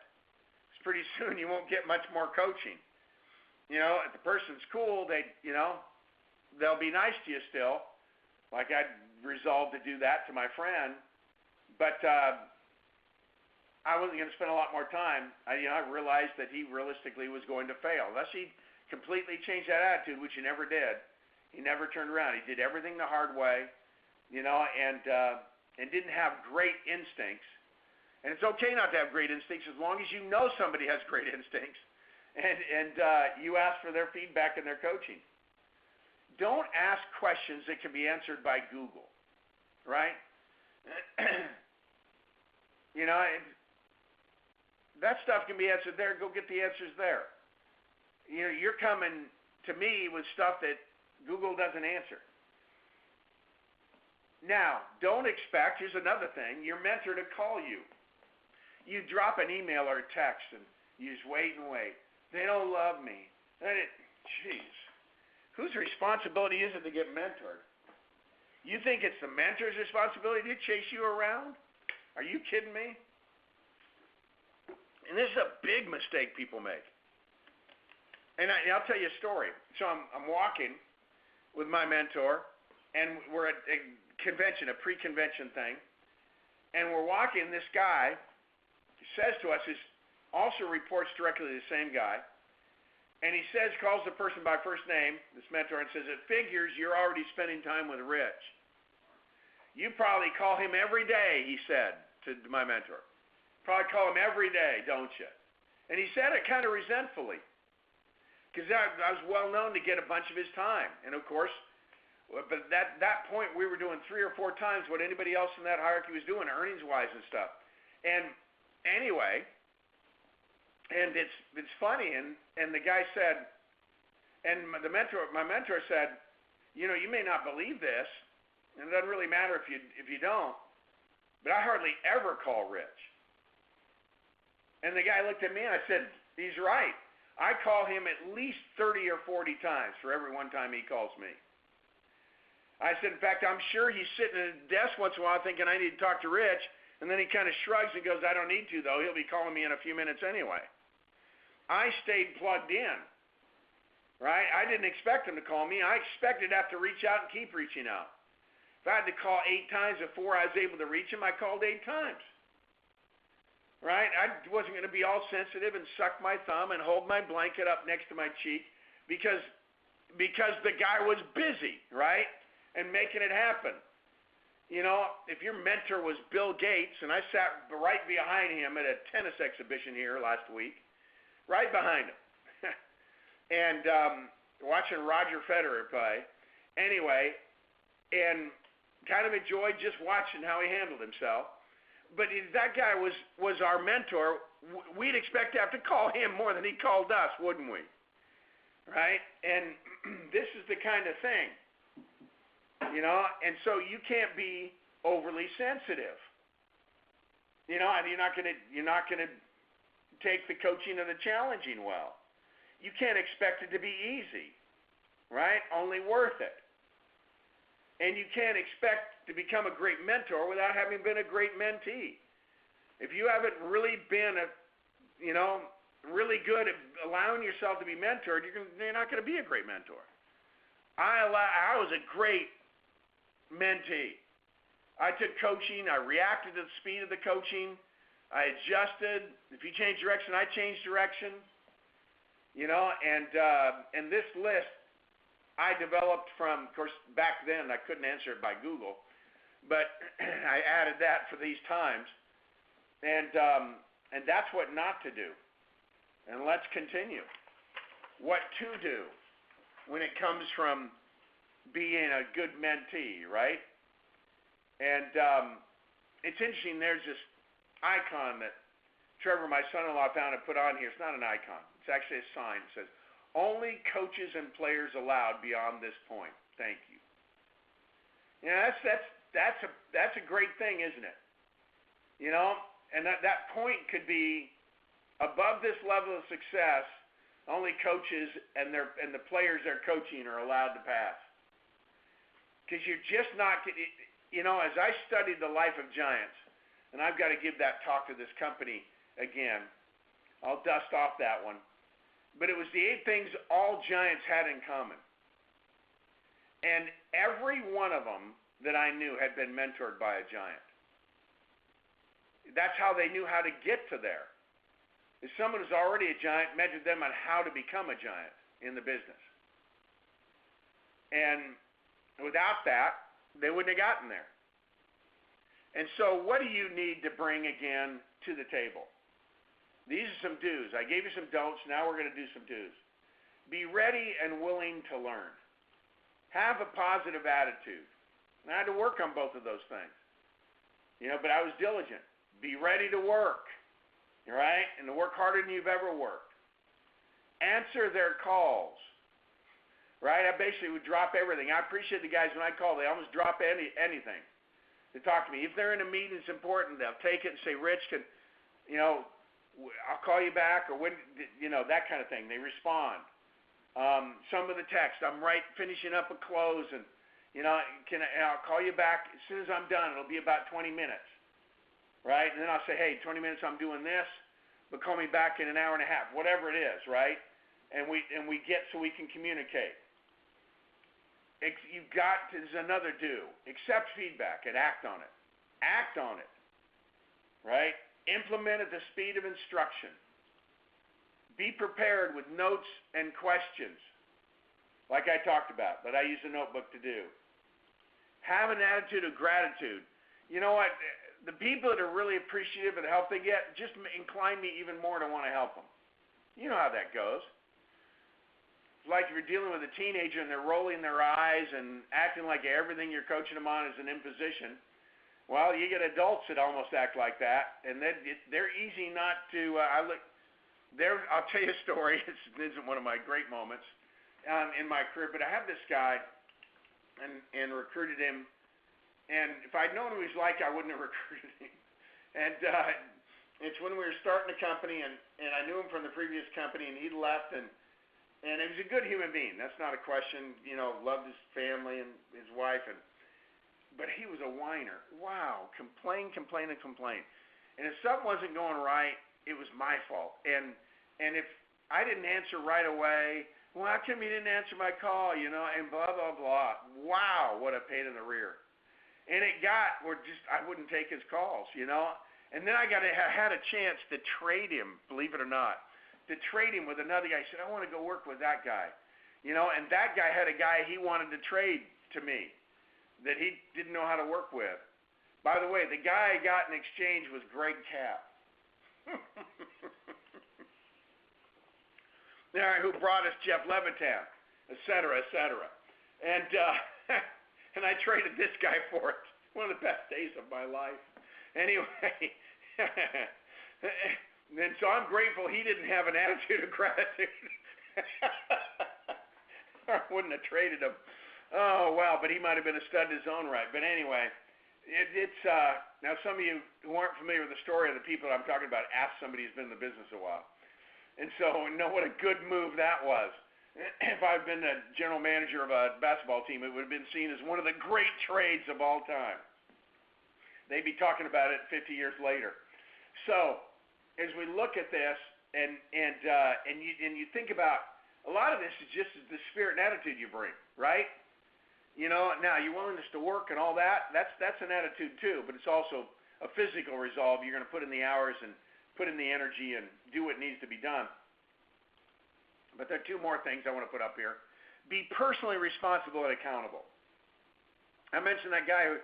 Because pretty soon you won't get much more coaching. If the person's cool, they'll be nice to you still. Like I'd resolved to do that to my friend, but I wasn't going to spend a lot more time. I realized that he realistically was going to fail. Unless he completely changed that attitude, which he never did, He never turned around. He did everything the hard way, and didn't have great instincts. And it's okay not to have great instincts as long as you know somebody has great instincts, and you ask for their feedback and their coaching. Don't ask questions that can be answered by Google, right? That stuff can be answered there. Go get the answers there. You're coming to me with stuff that Google doesn't answer. Now, don't expect, here's another thing, your mentor to call you. You drop an email or a text and you just wait and wait. They don't love me. Jeez. Whose responsibility is it to get mentored? You think it's the mentor's responsibility to chase you around? Are you kidding me? And this is a big mistake people make. And I'll tell you a story. So I'm walking with my mentor, and we're at a convention, a pre-convention thing, and we're walking. This guy says to us, is also reports directly to the same guy, and he says, calls the person by first name, this mentor, and says, it figures you're already spending time with Rich. You probably call him every day, he said to my mentor. Probably call him every day, don't you? And he said it kind of resentfully, because I was well known to get a bunch of his time. And of course, but at that point, we were doing 3 or 4 times what anybody else in that hierarchy was doing, earnings-wise and stuff. And anyway, and it's funny, and the guy said, and my mentor said, you may not believe this, and it doesn't really matter if you don't, but I hardly ever call Rich. And the guy looked at me and I said, he's right. I call him at least 30 or 40 times for every one time he calls me. I said, in fact, I'm sure he's sitting at a desk once in a while thinking I need to talk to Rich, and then he kind of shrugs and goes, I don't need to, though. He'll be calling me in a few minutes anyway. I stayed plugged in, right? I didn't expect him to call me. I expected to have to reach out and keep reaching out. If I had to call 8 times before I was able to reach him, I called 8 times, right? I wasn't going to be all sensitive and suck my thumb and hold my blanket up next to my cheek because the guy was busy, right, and making it happen. If your mentor was Bill Gates, and I sat right behind him at a tennis exhibition here last week, right behind him, and watching Roger Federer play, anyway, and kind of enjoyed just watching how he handled himself. But if that guy was our mentor, we'd expect to have to call him more than he called us, wouldn't we? Right? And this is the kind of thing, and so you can't be overly sensitive. And you're not gonna take the coaching or the challenging well. You can't expect it to be easy, right? Only worth it. And you can't expect to become a great mentor without having been a great mentee. If you haven't really been really good at allowing yourself to be mentored, you're not going to be a great mentor. I was a great mentee. I took coaching. I reacted to the speed of the coaching. I adjusted. If you change direction, I changed direction. And this list I developed from, of course, back then I couldn't answer it by Google, but I added that for these times. And that's what not to do. And let's continue. What to do when it comes from being a good mentee, right? And it's interesting, there's this icon that Trevor, my son-in-law, found and put on here. It's not an icon. It's actually a sign. It says, only coaches and players allowed beyond this point. Thank you. That's a great thing, isn't it? And that point could be above this level of success, only coaches and the players they're coaching are allowed to pass. Because you're just not, as I studied the life of giants, and I've got to give that talk to this company again. I'll dust off that one. But it was the 8 things all giants had in common. And every one of them that I knew had been mentored by a giant. That's how they knew how to get to there. If someone who's already a giant mentored them on how to become a giant in the business. And without that, they wouldn't have gotten there. And so what do you need to bring again to the table? These are some do's. I gave you some don'ts. Now we're going to do some do's. Be ready and willing to learn. Have a positive attitude. And I had to work on both of those things. But I was diligent. Be ready to work. Right? And to work harder than you've ever worked. Answer their calls. Right? I basically would drop everything. I appreciate the guys when I call. They almost drop anything to talk to me. If they're in a meeting that's important, they'll take it and say, Rich, I'll call you back, or when, that kind of thing. They respond. Some of the text, I'm finishing up a close, and I'll call you back as soon as I'm done. It'll be about 20 minutes, right? And then I'll say, hey, 20 minutes, I'm doing this, but call me back in an hour and a half, whatever it is, right? And we get so we can communicate. There's another do. Accept feedback and act on it. Act on it, right? Implement at the speed of instruction. Be prepared with notes and questions, like I talked about, but I use a notebook to do. Have an attitude of gratitude. You know what? The people that are really appreciative of the help they get just incline me even more to want to help them. You know how that goes. Like if you're dealing with a teenager and they're rolling their eyes and acting like everything you're coaching them on is an imposition. Well, you get adults that almost act like that, and they're easy not to. I'll tell you a story. This isn't one of my great moments in my career, but I have this guy and recruited him. And if I'd known what he was like, I wouldn't have recruited him. And it's when we were starting the company, and I knew him from the previous company, and he'd left, and he was a good human being. That's not a question. Loved his family and his wife, but he was a whiner. Wow, complain. And if something wasn't going right, it was my fault. And if I didn't answer right away, well, how come you didn't answer my call? And blah blah blah. Wow, what a pain in the rear. And it got where I wouldn't take his calls. And then I had a chance to trade him, believe it or not. To trade him with another guy. He said, I want to go work with that guy. And that guy had a guy he wanted to trade to me that he didn't know how to work with. By the way, the guy I got in exchange was Greg Kapp. Who brought us Jeff Levitan, et cetera, et cetera. And, and I traded this guy for it. One of the best days of my life. Anyway. And so I'm grateful he didn't have an attitude of gratitude. I wouldn't have traded him. Oh, wow, but he might have been a stud in his own right. But anyway, now some of you who aren't familiar with the story of the people I'm talking about, ask somebody who's been in the business a while. And so know what a good move that was. If I'd been the general manager of a basketball team, it would have been seen as one of the great trades of all time. They'd be talking about it 50 years later. So, as we look at this, and you think about, a lot of this is just the spirit and attitude you bring, right? Now your willingness to work and all that, that's an attitude too, but it's also a physical resolve. You're going to put in the hours and put in the energy and do what needs to be done. But there are two more things I want to put up here. Be personally responsible and accountable. I mentioned that guy who,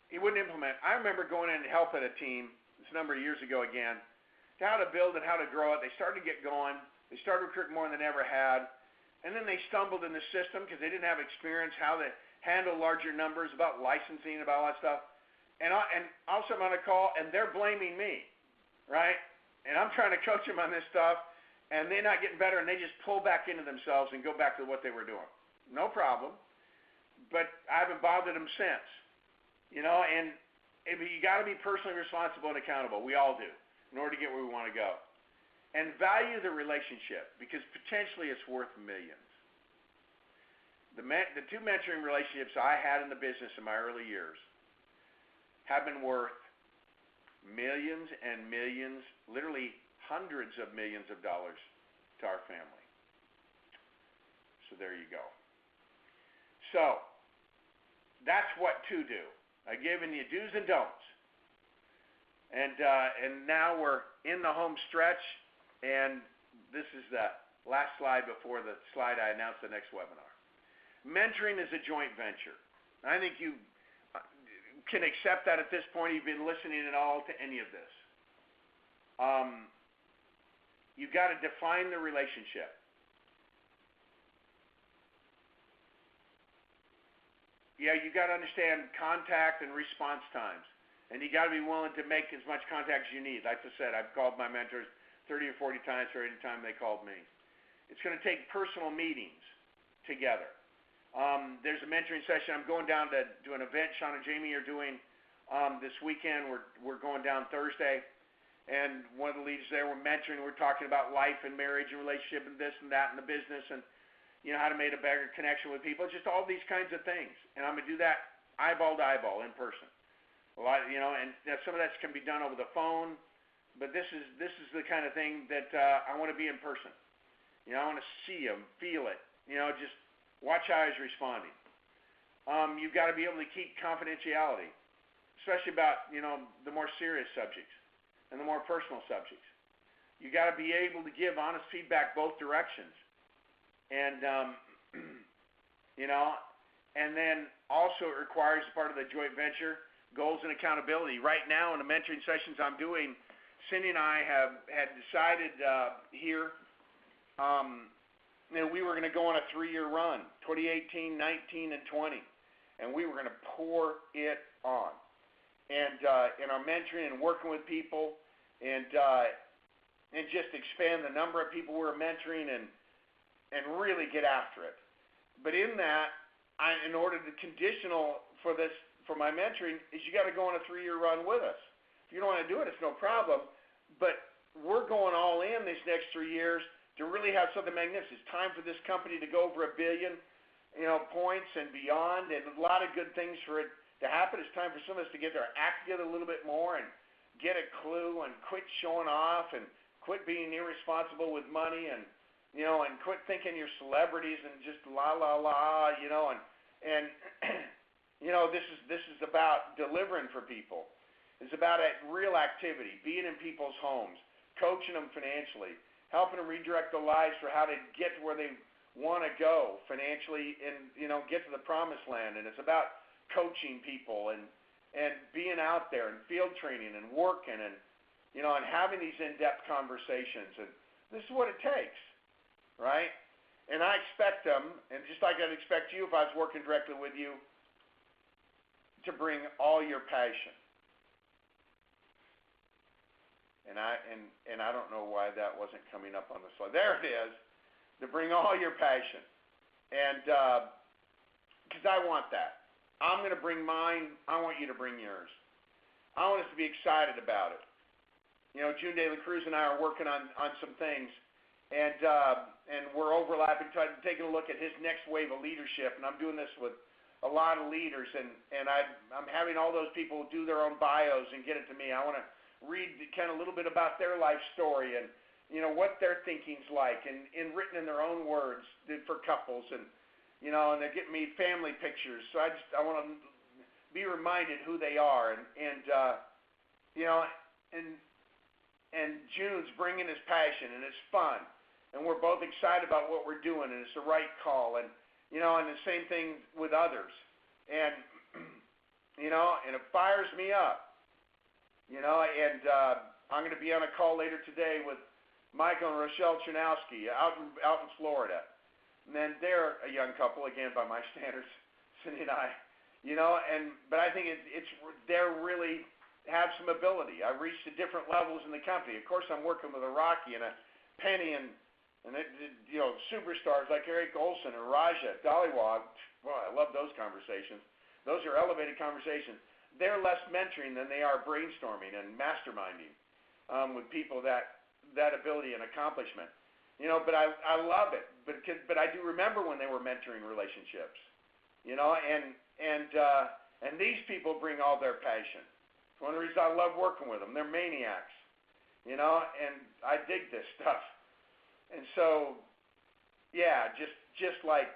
he wouldn't implement. I remember going in to help at a team, a number of years ago again, how to build it, how to grow it. They started to get going. They started recruiting more than they ever had. And then they stumbled in the system because they didn't have experience how to handle larger numbers, about licensing, about all that stuff. And also I'm on a call, and they're blaming me, right? And I'm trying to coach them on this stuff, and they're not getting better, and they just pull back into themselves and go back to what they were doing. No problem. But I haven't bothered them since. And you got to be personally responsible and accountable. We all do, in order to get where we want to go. And value the relationship, because potentially it's worth millions. The two mentoring relationships I had in the business in my early years have been worth millions and millions, literally hundreds of millions of dollars to our family. So there you go. So that's what to do. I've given you do's and don'ts. And now we're in the home stretch, and this is the last slide before the slide I announced the next webinar. mentoring is a joint venture. I think you can accept that at this point. You've been listening at all to any of this. You've got to define the relationship. Yeah, you got to understand contact and response times. And you got to be willing to make as much contact as you need. Like I said, I've called my mentors 30 or 40 times for any time they called me. It's going to take personal meetings together. There's a mentoring session. I'm going down to an event Sean and Jamie are doing this weekend. We're going down Thursday. And one of the leaders there, we're mentoring. We're talking about life and marriage and relationship and this and that and the business and, you know, how to make a better connection with people. Just all these kinds of things. And I'm going to do that eyeball to eyeball in person. A lot, you know, and some of that can be done over the phone, but this is the kind of thing that I want to be in person. You know, I want to see him, feel it. You know, just watch how he's responding. You've got to be able to keep confidentiality, especially about, you know, the more serious subjects and the more personal subjects. You got to be able to give honest feedback both directions, and you know, and then also it requires part of the joint venture. Goals and accountability. Right now in the mentoring sessions I'm doing, Cindy and I had decided here that we were going to go on a 3-year run, 2018, 19, and 20. And we were going to pour it on. And in our mentoring and working with people and just expand the number of people we're mentoring and really get after it. But in that, in order to conditional for this, for my mentoring, is you got to go on a 3-year run with us. If you don't want to do it, it's no problem. But we're going all in these next 3 years to really have something magnificent. It's time for this company to go over 1 billion, you know, points and beyond, and a lot of good things for it to happen. It's time for some of us to get their act together a little bit more and get a clue and quit showing off and quit being irresponsible with money and, you know, and quit thinking you're celebrities and just la la la, you know, and you know, this is about delivering for people. It's about real activity, being in people's homes, coaching them financially, helping them redirect their lives for how to get to where they want to go financially and, you know, get to the promised land. And it's about coaching people and being out there and field training and working and, you know, and having these in-depth conversations. And this is what it takes, right? And I expect them, and just like I'd expect you if I was working directly with you, to bring all your passion. And I don't know why that wasn't coming up on the slide. There it is. To bring all your passion. And because I want that. I'm going to bring mine. I want you to bring yours. I want us to be excited about it. You know, June De La Cruz and I are working on some things, and we're overlapping, taking a look at his next wave of leadership. And I'm doing this with a lot of leaders, and I'm having all those people do their own bios and get it to me. I want to read kind of a little bit about their life story and, you know, what their thinking's like, and written in their own words for couples, and, you know, and they're getting me family pictures. So I want to be reminded who they are, and you know, and June's bringing his passion, and it's fun, and we're both excited about what we're doing, and it's the right call, and, you know, and the same thing with others. And, you know, and it fires me up, you know, and I'm going to be on a call later today with Michael and Rochelle Chernowski out in Florida. And then they're a young couple, again, by my standards, Cindy and I, you know, but I think they're really have some ability. I've reached to different levels in the company. Of course, I'm working with a Rocky and a Penny and you know, superstars like Eric Olson and Raja Dhaliwal. Boy, I love those conversations. Those are elevated conversations. They're less mentoring than they are brainstorming and masterminding with people that ability and accomplishment. You know, but I love it. But I do remember when they were mentoring relationships. You know, and these people bring all their passion. It's one of the reasons I love working with them. They're maniacs. You know, and I dig this stuff. And so, yeah, just like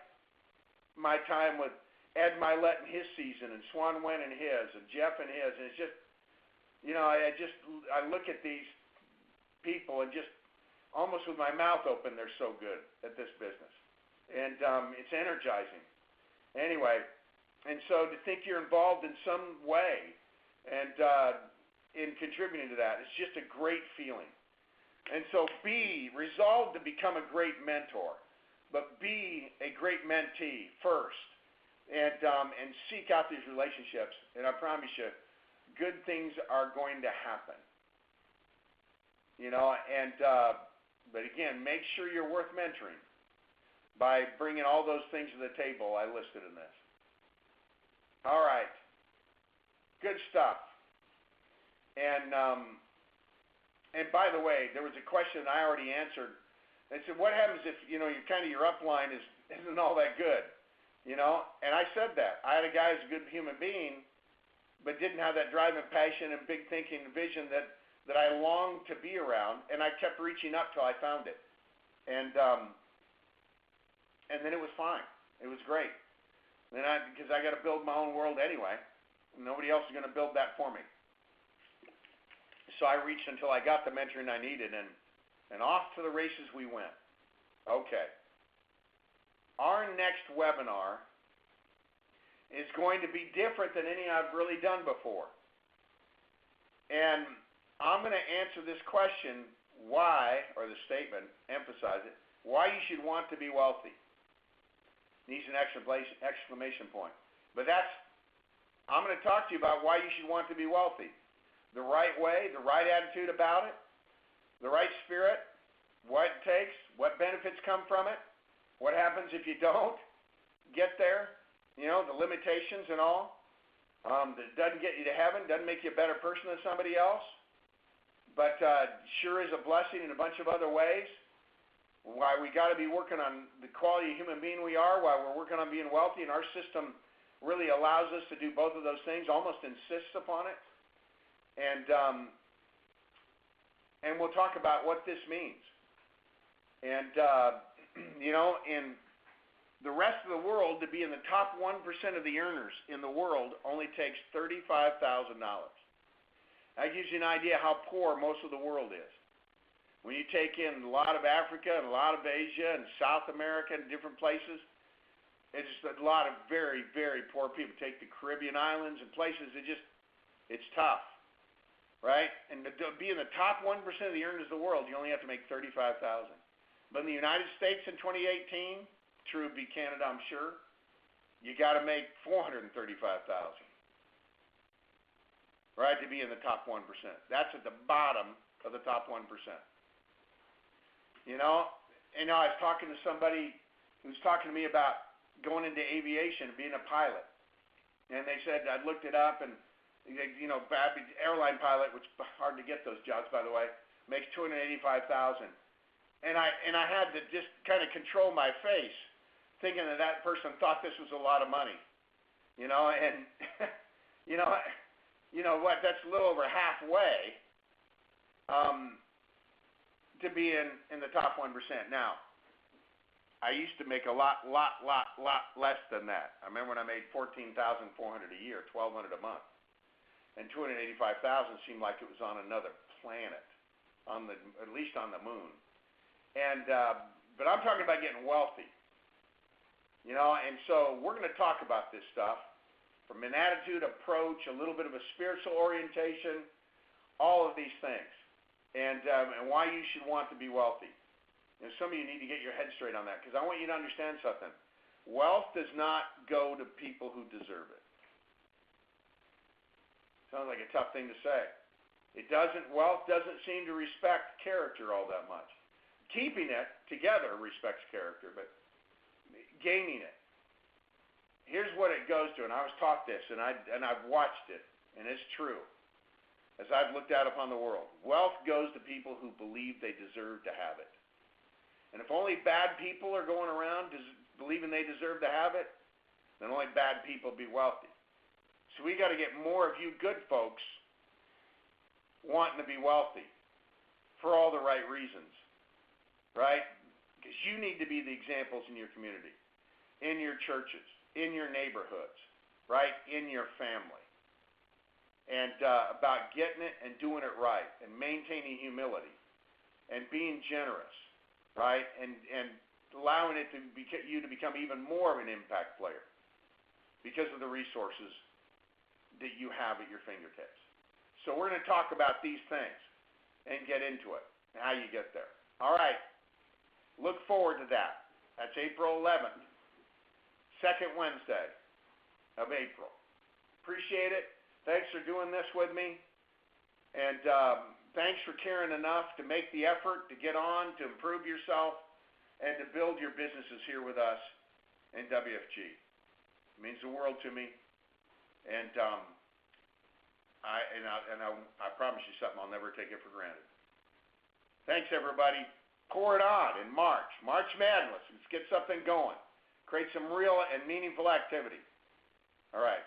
my time with Ed Milet in his season, and Swan Wen in his, and Jeff in his, and it's just, you know, I look at these people and just almost with my mouth open, they're so good at this business. And it's energizing. Anyway, and so to think you're involved in some way and in contributing to that, it's just a great feeling. And so resolve to become a great mentor, but be a great mentee first, and seek out these relationships. And I promise you, good things are going to happen. But again, make sure you're worth mentoring by bringing all those things to the table I listed in this. All right, good stuff. And by the way, there was a question I already answered. They said, what happens if, your upline isn't all that good, And I said that. I had a guy who's a good human being, but didn't have that drive and passion and big thinking and vision that I longed to be around, and I kept reaching up till I found it. And then it was fine. It was great. Because I got to build my own world anyway. Nobody else is going to build that for me. So I reached until I got the mentoring I needed, and off to the races we went. Okay. Our next webinar is going to be different than any I've really done before. And I'm going to answer this question, why, or the statement, emphasize it, why you should want to be wealthy. Needs an exclamation point. But I'm going to talk to you about why you should want to be wealthy. The right way, the right attitude about it, the right spirit, what it takes, what benefits come from it, what happens if you don't get there, the limitations and all. That doesn't get you to heaven, doesn't make you a better person than somebody else, but sure is a blessing in a bunch of other ways. Why we got to be working on the quality of human being we are, why we're working on being wealthy, and our system really allows us to do both of those things, almost insists upon it. And we'll talk about what this means. And, in the rest of the world, to be in the top 1% of the earners in the world only takes $35,000. That gives you an idea how poor most of the world is. When you take in a lot of Africa and a lot of Asia and South America and different places, it's just a lot of very, very poor people. Take the Caribbean islands and places, it's tough. Right? And to be in the top 1% of the earners of the world, you only have to make $35,000. But in the United States in 2018, true would be Canada, I'm sure, you got to make $435,000. Right? To be in the top 1%. That's at the bottom of the top 1%. I was talking to somebody who's talking to me about going into aviation and being a pilot. And they said, I looked it up, and airline pilot, which is hard to get those jobs, by the way, makes $285,000. And I had to just kind of control my face, thinking that person thought this was a lot of money. And what? That's a little over halfway to be in the top 1%. Now, I used to make a lot less than that. I remember when I made $14,400 a year, $1,200 a month. And $285,000 seemed like it was on another planet, at least on the moon. And but I'm talking about getting wealthy, And so we're going to talk about this stuff from an attitude, approach, a little bit of a spiritual orientation, all of these things, and why you should want to be wealthy. And some of you need to get your head straight on that, because I want you to understand something. Wealth does not go to people who deserve it. Sounds like a tough thing to say. Wealth doesn't seem to respect character all that much. Keeping it together respects character, but gaining it. Here's what it goes to, and I was taught this, and I've watched it, and it's true. As I've looked out upon the world, wealth goes to people who believe they deserve to have it. And if only bad people are going around believing they deserve to have it, then only bad people be wealthy. So we got to get more of you good folks wanting to be wealthy for all the right reasons, right? Because you need to be the examples in your community, in your churches, in your neighborhoods, right, in your family, and about getting it and doing it right and maintaining humility and being generous, right, and allowing it to you to become even more of an impact player. because of the resources that you have at your fingertips. So we're going to talk about these things and get into it and how you get there. All right. Look forward to that. That's April 11th, second Wednesday of April. Appreciate it. Thanks for doing this with me. And thanks for caring enough to make the effort to get on, to improve yourself, and to build your businesses here with us in WFG. It means the world to me. And I promise you something, I'll never take it for granted. Thanks, everybody. Pour it on in March. March Madness. Let's get something going. Create some real and meaningful activity. All right.